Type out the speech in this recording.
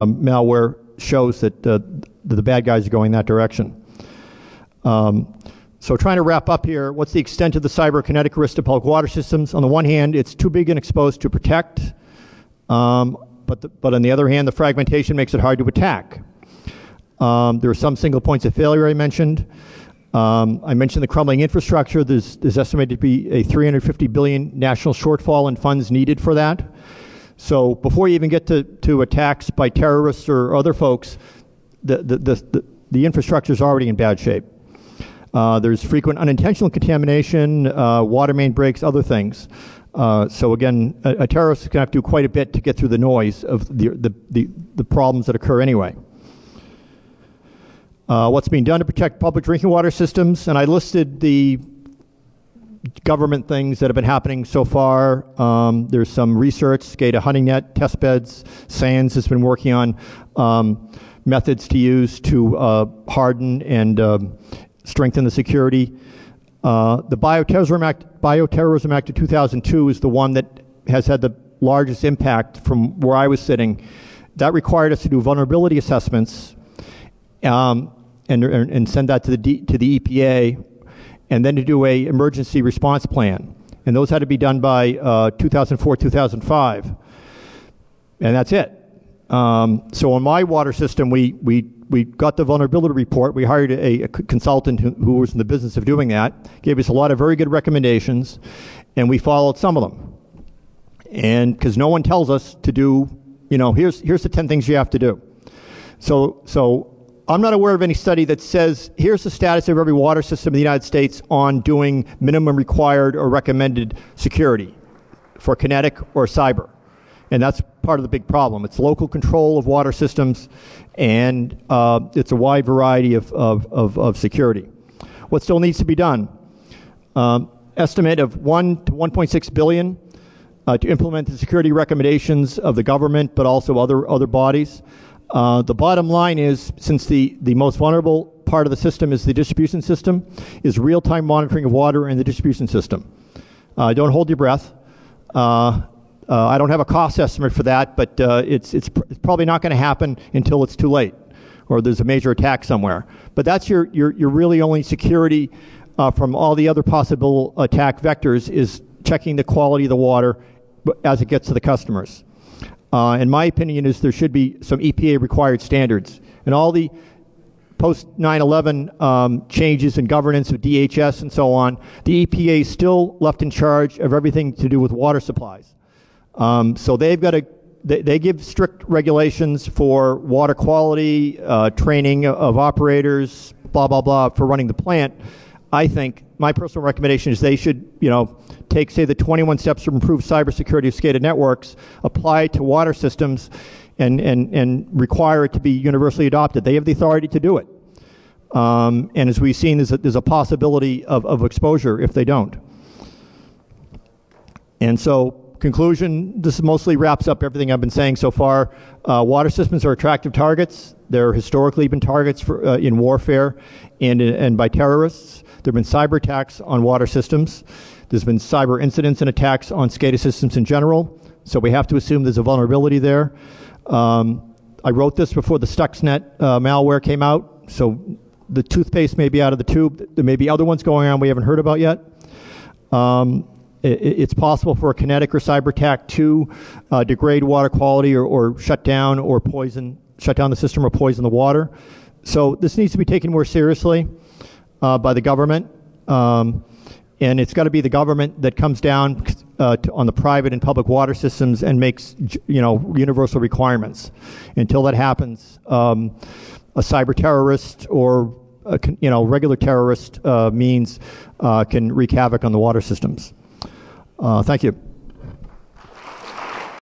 malware shows that the bad guys are going that direction. So trying to wrap up here, what's the extent of the cyber kinetic risk to public water systems? On the one hand, it's too big and exposed to protect, but on the other hand, the fragmentation makes it hard to attack. There are some single points of failure I mentioned. I mentioned the crumbling infrastructure. There's estimated to be a $350 billion national shortfall in funds needed for that. So before you even get to attacks by terrorists or other folks, the infrastructure is already in bad shape. There's frequent unintentional contamination, water main breaks, other things. So again, a terrorist is going to have to do quite a bit to get through the noise of the problems that occur anyway. What's being done to protect public drinking water systems, and I listed the government things that have been happening so far. There's some research, SCADA hunting net, test beds. SANS has been working on methods to use to harden and strengthen the security. The Bioterrorism Act of 2002 is the one that has had the largest impact from where I was sitting. That required us to do vulnerability assessments and send that to the EPA, and then to do a emergency response plan. And those had to be done by 2004, 2005. And that's it. So on my water system, we got the vulnerability report. We hired a consultant who was in the business of doing that, gave us a lot of very good recommendations, and we followed some of them. And because no one tells us to do, here's the 10 things you have to do. So I'm not aware of any study that says, here's the status of every water system in the United States on doing minimum required or recommended security for kinetic or cyber. And that's part of the big problem. It's local control of water systems, and it's a wide variety of security. What still needs to be done? Estimate of $1 to $1.6 billion to implement the security recommendations of the government, but also other bodies. The bottom line is, since the most vulnerable part of the system is the distribution system, is real-time monitoring of water in the distribution system. Don't hold your breath. I don't have a cost estimate for that, but it's probably not going to happen until it's too late, or there's a major attack somewhere. But that's your really only security from all the other possible attack vectors, is checking the quality of the water as it gets to the customers. In my opinion, there should be some EPA required standards, and all the post 9/11 changes in governance of DHS and so on. The EPA is still left in charge of everything to do with water supplies. So they've got they give strict regulations for water quality, training of operators, blah, blah, blah, for running the plant. I think my personal recommendation is they should, take, say, the 21 steps to improve cybersecurity of SCADA networks, apply it to water systems, and require it to be universally adopted. They have the authority to do it. And as we've seen, there's a possibility of exposure if they don't. And so, conclusion, this mostly wraps up everything I've been saying so far. Water systems are attractive targets. They're historically been targets for, in warfare and by terrorists. There have been cyber attacks on water systems. There's been cyber incidents and attacks on SCADA systems in general. So we have to assume there's a vulnerability there. I wrote this before the Stuxnet malware came out. So the toothpaste may be out of the tube. There may be other ones going on we haven't heard about yet. It's possible for a kinetic or cyber attack to degrade water quality or shut down the system or poison the water. So this needs to be taken more seriously by the government. And it's got to be the government that comes down on the private and public water systems and makes universal requirements. Until that happens, a cyber terrorist or regular terrorist means can wreak havoc on the water systems. Thank you.